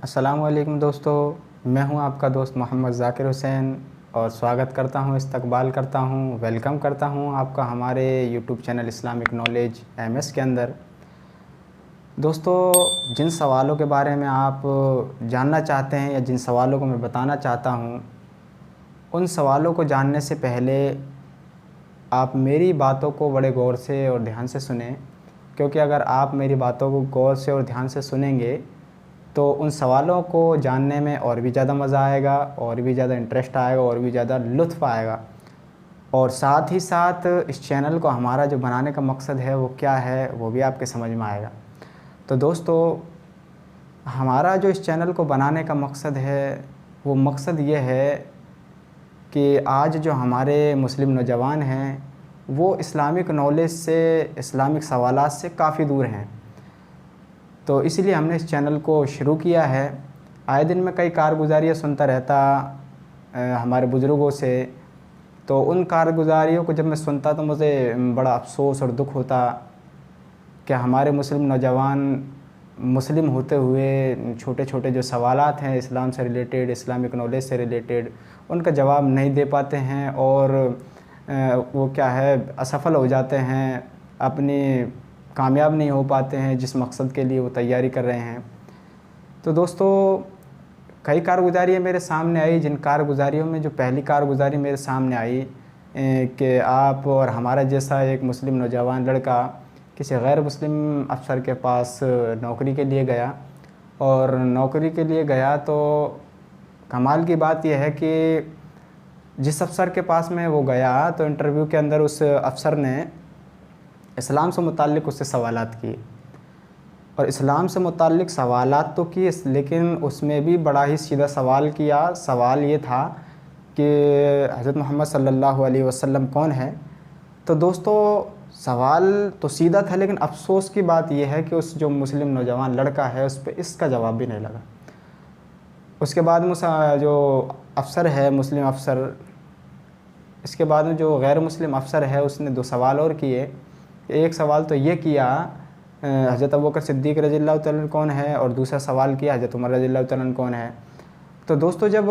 अस्सलाम वालेकुम दोस्तों, मैं हूं आपका दोस्त मोहम्मद ज़ाकिर हुसैन और स्वागत करता हूं, इस्तकबाल करता हूं, वेलकम करता हूं आपका हमारे YouTube channel Islamic knowledge MS के अंदर। दोस्तों, जिन सवालों के बारे में आप जानना चाहते हैं या जिन सवालों को मैं बताना चाहता हूं, उन सवालों को जानने से पहले आप मेरी बातों को बड़े गौर से और ध्यान से सुनें, क्योंकि अगर आप मेरी बातों को गौर से और ध्यान से सुनेंगे तो उन सवालों को जानने में और भी ज़्यादा मज़ा आएगा, और भी ज़्यादा इंटरेस्ट आएगा, और भी ज़्यादा लुत्फ़ आएगा। और साथ ही साथ इस चैनल को हमारा जो बनाने का मकसद है वो क्या है, वो भी आपके समझ में आएगा। तो दोस्तों, हमारा जो इस चैनल को बनाने का मकसद है, वो मकसद ये है कि आज जो हमारे मुस्लिम नौजवान हैं वो इस्लामिक नॉलेज से, इस्लामिक सवालात से काफ़ी दूर हैं। तो इसीलिए हमने इस चैनल को शुरू किया है। आए दिन मैं कई कारगुजारियाँ सुनता रहता हमारे बुज़ुर्गों से, तो उन कारगुजारियों को जब मैं सुनता तो मुझे बड़ा अफ़सोस और दुख होता कि हमारे मुस्लिम नौजवान मुस्लिम होते हुए छोटे छोटे जो सवालात हैं इस्लाम से रिलेटेड, इस्लामिक नॉलेज से रिलेटेड, उनका जवाब नहीं दे पाते हैं और वो क्या है, असफल हो जाते हैं, अपनी कामयाब नहीं हो पाते हैं जिस मकसद के लिए वो तैयारी कर रहे हैं। तो दोस्तों, कई कारगुजारियाँ मेरे सामने आई, जिन कारगुजारियों में जो पहली कारगुजारी मेरे सामने आई कि आप और हमारा जैसा एक मुस्लिम नौजवान लड़का किसी गैर मुस्लिम अफ़सर के पास नौकरी के लिए गया। और नौकरी के लिए गया तो कमाल की बात यह है कि जिस अफ़सर के पास में वो गया तो इंटरव्यू के अंदर उस अफ़सर ने इस्लाम से मुताल्लिक़ उससे सवालात किए, और इस्लाम से मुताल्लिक़ सवालात तो किए, लेकिन उसमें भी बड़ा ही सीधा सवाल किया। सवाल ये था कि हज़रत मोहम्मद सल्लल्लाहु अलैहि वसल्लम कौन है। तो दोस्तों, सवाल तो सीधा था, लेकिन अफ़सोस की बात यह है कि उस जो मुस्लिम नौजवान लड़का है उस पर इसका जवाब भी नहीं लगा। उसके बाद में जो अफ़सर है, मुस्लिम अफ़सर, इसके बाद में जो गैर मुस्लिम अफ़सर है उसने दो सवाल और किए। एक सवाल तो ये किया हज़रत अबू बकर सिद्दीक़ रज़ियल्लाहु तआला अन्हु कौन है, और दूसरा सवाल किया हज़रत उमर रज़ियल्लाहु तआला अन्हु कौन है। तो दोस्तों, जब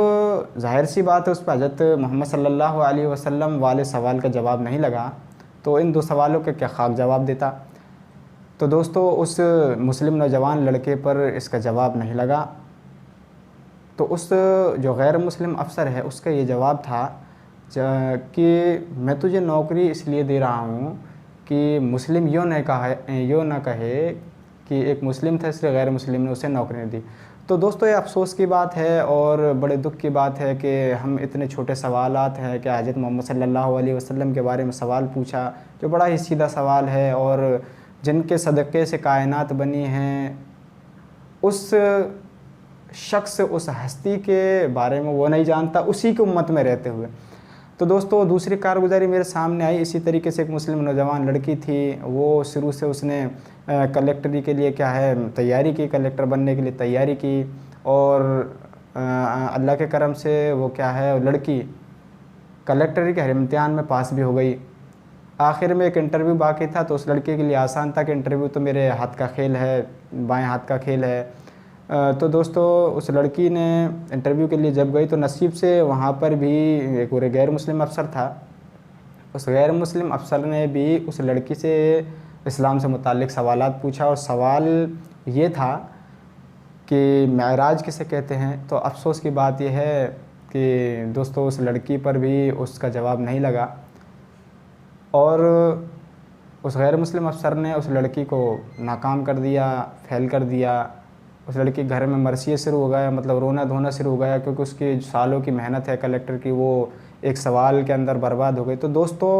ज़ाहिर सी बात है उस पर हज़रत मोहम्मद सल्लल्लाहु अलैहि वसल्लम वाले सवाल का जवाब नहीं लगा, तो इन दो सवालों के क्या खाक जवाब देता। तो दोस्तों, उस मुस्लिम नौजवान लड़के पर इसका जवाब नहीं लगा। तो उस जो गैर मुस्लिम अफ़सर है उसका ये जवाब था कि मैं तुझे नौकरी इसलिए दे रहा हूँ कि मुस्लिम यूँ ना कहे कि एक मुस्लिम था इसलिए गैर मुस्लिम ने उसे नौकरी नहीं दी। तो दोस्तों, ये अफ़सोस की बात है और बड़े दुख की बात है कि हम इतने छोटे सवालात हैं कि हज़रत मोहम्मद सल्लल्लाहु अलैहि वसल्लम के बारे में सवाल पूछा, जो बड़ा ही सीधा सवाल है और जिनके सदक़े से कायनात बनी हैं, उस शख्स, उस हस्ती के बारे में वो नहीं जानता, उसी की उम्मत में रहते हुए। तो दोस्तों, दूसरी कारगुजारी मेरे सामने आई। इसी तरीके से एक मुस्लिम नौजवान लड़की थी, वो शुरू से उसने कलेक्टरी के लिए क्या है तैयारी की, कलेक्टर बनने के लिए तैयारी की, और अल्लाह के करम से वो क्या है लड़की कलेक्टरी के हर इम्तिहान में पास भी हो गई। आखिर में एक इंटरव्यू बाकी था, तो उस लड़के के लिए आसान था कि इंटरव्यू तो मेरे हाथ का खेल है, बाएँ हाथ का खेल है। तो दोस्तों, उस लड़की ने इंटरव्यू के लिए जब गई तो नसीब से वहाँ पर भी एक और गैर मुस्लिम अफ़सर था। उस गैर मुस्लिम अफ़सर ने भी उस लड़की से इस्लाम से मुताल्लिक़ सवालात पूछा, और सवाल ये था कि मेराज किसे कहते हैं। तो अफ़सोस की बात यह है कि दोस्तों, उस लड़की पर भी उसका जवाब नहीं लगा, और उस गैर मुस्लिम अफ़सर ने उस लड़की को नाकाम कर दिया, फ़ेल कर दिया। उस लड़की के घर में मरसिए शुरू हो गया, मतलब रोना धोना शुरू हो गया, क्योंकि उसकी सालों की मेहनत है कलेक्टर की, वो एक सवाल के अंदर बर्बाद हो गई। तो दोस्तों,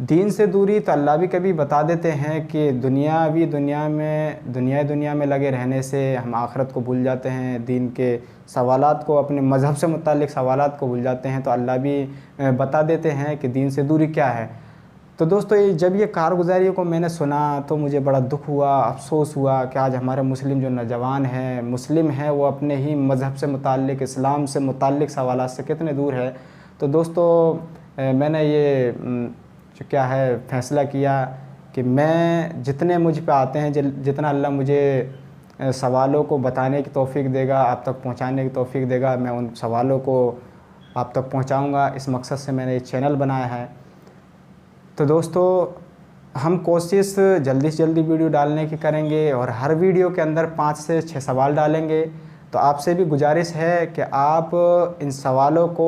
दीन से दूरी तो अल्लाह भी कभी बता देते हैं कि दुनिया में लगे रहने से हम आखिरत को भूल जाते हैं, दीन के सवालात को, अपने मज़हब से मुताल्लिक़ सवालात को भूल जाते हैं। तो अल्लाह भी बता देते हैं कि दीन से दूरी क्या है। तो दोस्तों, जब ये कारगुजारियों को मैंने सुना तो मुझे बड़ा दुख हुआ, अफ़सोस हुआ कि आज हमारे मुस्लिम जो नौजवान हैं, मुस्लिम हैं, वो अपने ही मज़हब से मुताल्लिक़, इस्लाम से मुताल्लिक़ सवालात से कितने दूर है। तो दोस्तों, मैंने ये जो क्या है फ़ैसला किया कि मैं जितने मुझ पे आते हैं, जितना अल्लाह मुझे सवालों को बताने की तौफ़ीक देगा, आप तक पहुंचाने की तौफ़ीक देगा। मैं उन सवालों को आप तक पहुंचाऊंगा, इस मकसद से मैंने ये चैनल बनाया है। तो दोस्तों, हम कोशिश जल्दी से जल्दी वीडियो डालने की करेंगे और हर वीडियो के अंदर 5 से 6 सवाल डालेंगे। तो आपसे भी गुजारिश है कि आप इन सवालों को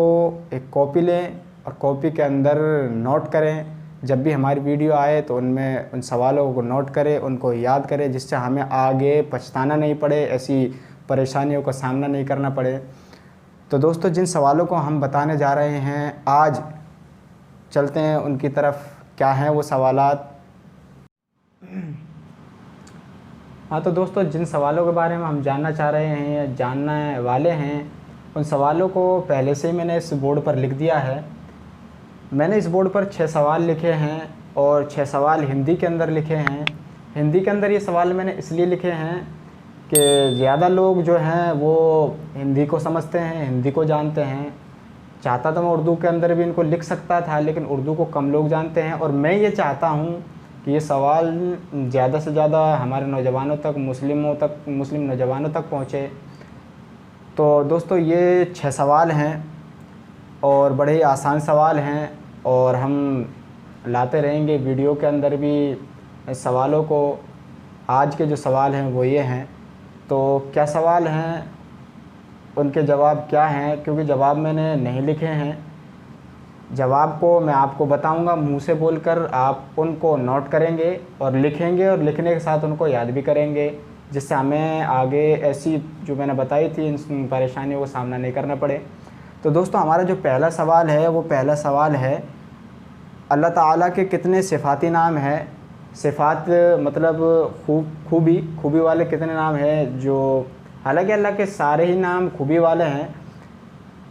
एक कॉपी लें और कॉपी के अंदर नोट करें। जब भी हमारी वीडियो आए तो उनमें उन सवालों को नोट करें, उनको याद करें, जिससे हमें आगे पछताना नहीं पड़े, ऐसी परेशानियों का सामना नहीं करना पड़े। तो दोस्तों, जिन सवालों को हम बताने जा रहे हैं आज, चलते हैं उनकी तरफ। क्या हैं वो सवालात? हाँ, तो दोस्तों, जिन सवालों के बारे में हम जानना चाह रहे हैं या जानने वाले हैं, उन सवालों को पहले से ही मैंने इस बोर्ड पर लिख दिया है। मैंने इस बोर्ड पर 6 सवाल लिखे हैं और 6 सवाल हिंदी के अंदर लिखे हैं। हिंदी के अंदर ये सवाल मैंने इसलिए लिखे हैं कि ज़्यादा लोग जो हैं वो हिंदी को समझते हैं, हिंदी को जानते हैं। चाहता तो मैं उर्दू के अंदर भी इनको लिख सकता था, लेकिन उर्दू को कम लोग जानते हैं और मैं ये चाहता हूँ कि ये सवाल ज़्यादा से ज़्यादा हमारे नौजवानों तक, मुस्लिम नौजवानों तक पहुँचे। तो दोस्तों, ये 6 सवाल हैं और बड़े ही आसान सवाल हैं और हम लाते रहेंगे वीडियो के अंदर भी सवालों को। आज के जो सवाल हैं वो ये हैं। तो क्या सवाल हैं, उनके जवाब क्या हैं, क्योंकि जवाब मैंने नहीं लिखे हैं। जवाब को मैं आपको बताऊंगा मुंह से बोलकर, आप उनको नोट करेंगे और लिखेंगे और लिखने के साथ उनको याद भी करेंगे, जिससे हमें आगे ऐसी जो मैंने बताई थी इन परेशानियों का सामना नहीं करना पड़े। तो दोस्तों, हमारा जो पहला सवाल है वो पहला सवाल है, अल्लाह ताला के कितने सिफ़ाती नाम हैं? सिफ़ात मतलब खूबी वाले कितने नाम हैं? जो हालांकि अल्लाह के सारे ही नाम खूबी वाले हैं,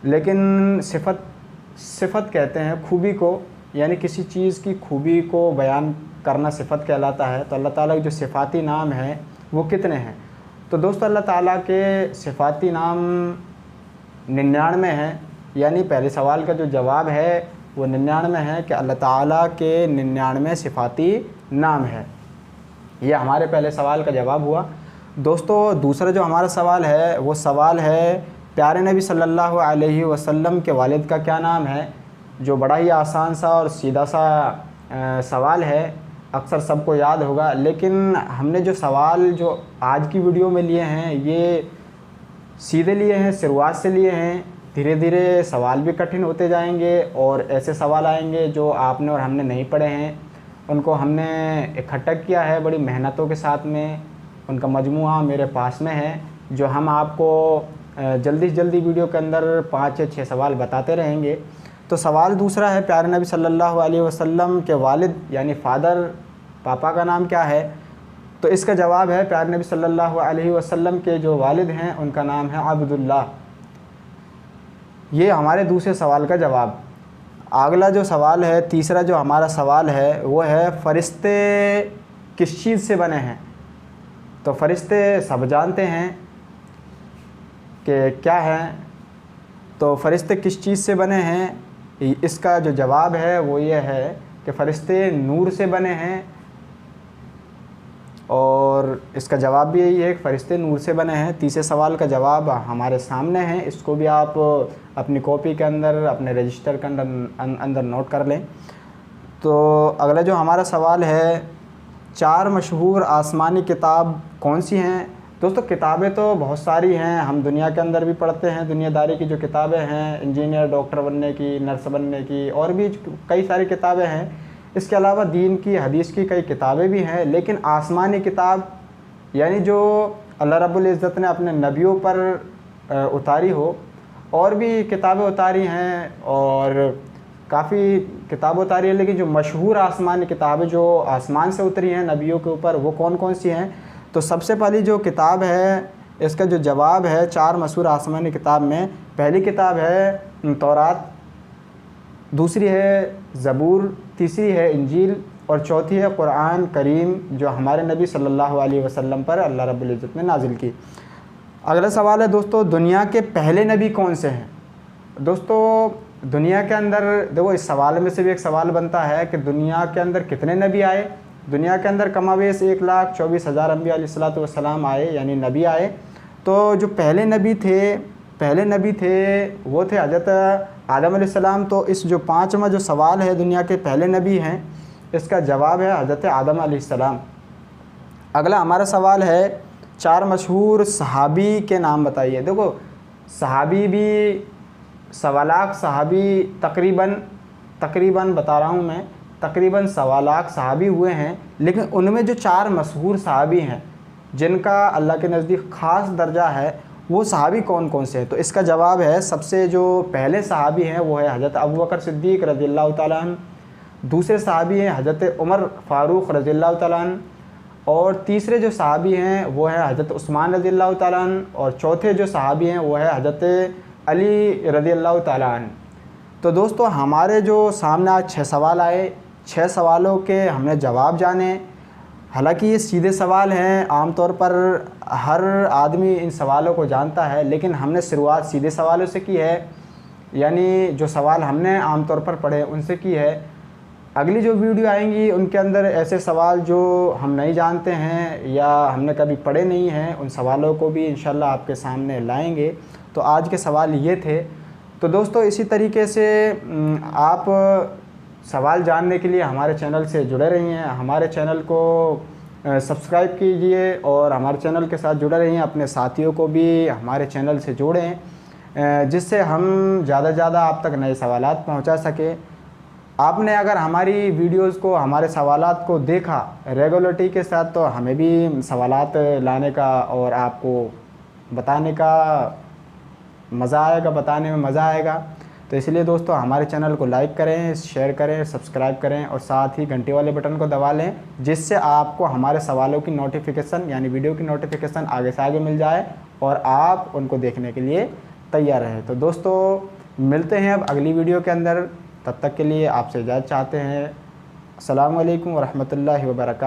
लेकिन सिफ़त कहते हैं खूबी को, यानी किसी चीज़ की खूबी को बयान करना सिफ़त कहलाता है। तो अल्लाह ताला के जो सिफ़ाती नाम हैं वो कितने हैं? तो दोस्तों, अल्लाह ताला के सिफ़ाती नाम 99 हैं। यानी पहले सवाल का जो जवाब है वो 99 है कि अल्लाह ताला के 99 सिफ़ाती नाम है। ये हमारे पहले सवाल का जवाब हुआ। दोस्तों, दूसरा जो हमारा सवाल है वो सवाल है, प्यारे नबी सल्लल्लाहु अलैहि वसल्लम के वालिद का क्या नाम है? जो बड़ा ही आसान सा और सीधा सा सवाल है, अक्सर सबको याद होगा। लेकिन हमने जो सवाल जो आज की वीडियो में लिए हैं ये सीधे लिए हैं, शुरुआत से लिए हैं। धीरे धीरे सवाल भी कठिन होते जाएंगे और ऐसे सवाल आएंगे जो आपने और हमने नहीं पढ़े हैं, उनको हमने इकट्ठा किया है बड़ी मेहनतों के साथ में। उनका मजमूआ मेरे पास में है, जो हम आपको जल्दी से जल्दी वीडियो के अंदर 5 या 6 सवाल बताते रहेंगे। तो सवाल दूसरा है, प्यारे नबी सल्लल्लाहु अलैहि वसल्लम के वालिद यानी फ़ादर, पापा का नाम क्या है? तो इसका जवाब है, प्यारे नबी सल्लल्लाहु अलैहि वसल्लम के जो वालिद हैं उनका नाम है अब्दुल्लाह। ये हमारे दूसरे सवाल का जवाब। अगला जो सवाल है, तीसरा जो हमारा सवाल है वो है, फ़रिश्ते किस चीज़ से बने हैं? तो फ़रिश्ते सब जानते हैं कि क्या हैं। तो फ़रिश्ते किस चीज़ से बने हैं? इसका जो जवाब है वो ये है कि फ़रिश्ते नूर से बने हैं। और इसका जवाब भी यही है कि फ़रिश्ते नूर से बने हैं। तीसरे सवाल का जवाब हमारे सामने है, इसको भी आप अपनी कॉपी के अंदर, अपने रजिस्टर के अंदर नोट कर लें। तो अगला जो हमारा सवाल है, 4 मशहूर आसमानी किताब कौन सी हैं? दोस्तों, किताबें तो बहुत सारी हैं, हम दुनिया के अंदर भी पढ़ते हैं। दुनियादारी की जो किताबें हैं, इंजीनियर, डॉक्टर बनने की, नर्स बनने की, और भी कई सारी किताबें हैं। इसके अलावा दीन की, हदीस की कई किताबें भी हैं। लेकिन आसमानी किताब यानी जो अल्लाह रब्बुल इज़्ज़त ने अपने नबियों पर उतारी हो, और भी किताबें उतारी हैं और काफ़ी किताबें उतारी है, लेकिन जो मशहूर आसमानी किताबें जो आसमान से उतरी हैं नबियों के ऊपर, वो कौन कौन सी हैं? तो सबसे पहली जो किताब है, इसका जो जवाब है 4 मशहूर आसमानी किताब में, पहली किताब है तौरात, दूसरी है ज़बूर, तीसरी है इंजील और चौथी है कुरान करीम, जो हमारे नबी सल्लल्लाहु अलैहि वसल्लम पर अल्लाह रब्बुल इज़्ज़त ने नाजिल की। अगला सवाल है दोस्तों, दुनिया के पहले नबी कौन से हैं? दोस्तों, दुनिया के अंदर देखो, इस सवाल में से भी एक सवाल बनता है कि दुनिया के अंदर कितने नबी आए, दुनिया के अंदर कमावेश 1,24,000 अम्बिया अलैहिस्सलाम आए, यानी नबी आए। तो जो पहले नबी थे वो थे हज़रत आदम अलैहिस्सलाम। तो इस जो 5वां जो सवाल है, दुनिया के पहले नबी हैं, इसका जवाब है हज़रत आदम अलैहिस्सलाम। अगला हमारा सवाल है 4 मशहूर सहाबी के नाम बताइए। देखो सहाबी भी 1.25 लाख सहाबी तकरीबन बता रहा हूँ मैं, तकरीबन 1.25 लाख सहाबी हुए हैं, लेकिन उनमें जो 4 मशहूर सहाबी हैं जिनका अल्लाह के नज़दीक ख़ास दर्जा है, वो सहाबी कौन कौन से हैं? तो इसका जवाब है, सबसे जो पहले सहाबी हैं वो है हज़रत अबू बकर सिद्दीक़ रज़ियल्लाहु ताला अन्हु। दूसरे सहाबी हैं हज़रत उमर फ़ारूक़ रज़ियल्लाहु ताला अन्हु। और तीसरे जो सहाबी हैं वो है हज़रत उस्मान रज़ियल्लाहु ताला अन्हु। और चौथे जो सहाबी हैं वो है हज़रत अली रज़ियल्लाहु ताला अन्हु। तो दोस्तों हमारे जो सामने आज 6 सवाल आए, 6 सवालों के हमने जवाब जाने। हालांकि ये सीधे सवाल हैं, आमतौर पर हर आदमी इन सवालों को जानता है, लेकिन हमने शुरुआत सीधे सवालों से की है, यानी जो सवाल हमने आमतौर पर पढ़े उनसे की है। अगली जो वीडियो आएंगी उनके अंदर ऐसे सवाल जो हम नहीं जानते हैं या हमने कभी पढ़े नहीं हैं, उन सवालों को भी इंशाल्लाह आपके सामने लाएंगे। तो आज के सवाल ये थे। तो दोस्तों इसी तरीके से आप सवाल जानने के लिए हमारे चैनल से जुड़े रहिए, हमारे चैनल को सब्सक्राइब कीजिए और हमारे चैनल के साथ जुड़े रहिए। अपने साथियों को भी हमारे चैनल से जोड़ें, जिससे हम ज़्यादा से ज़्यादा आप तक नए सवालात पहुंचा सकें। आपने अगर हमारी वीडियोस को, हमारे सवालात को देखा रेगुलरिटी के साथ, तो हमें भी सवालात लाने का और आपको बताने का मज़ा आएगा, बताने में मज़ा आएगा। तो इसलिए दोस्तों हमारे चैनल को लाइक करें, शेयर करें, सब्सक्राइब करें और साथ ही घंटी वाले बटन को दबा लें, जिससे आपको हमारे सवालों की नोटिफिकेशन यानी वीडियो की नोटिफिकेशन आगे से आगे मिल जाए और आप उनको देखने के लिए तैयार रहें। तो दोस्तों मिलते हैं अब अगली वीडियो के अंदर, तब तक के लिए आपसे इजाज़त चाहते हैं। अस्सलामु अलैकुम व रहमतुल्लाहि व बरकातहू।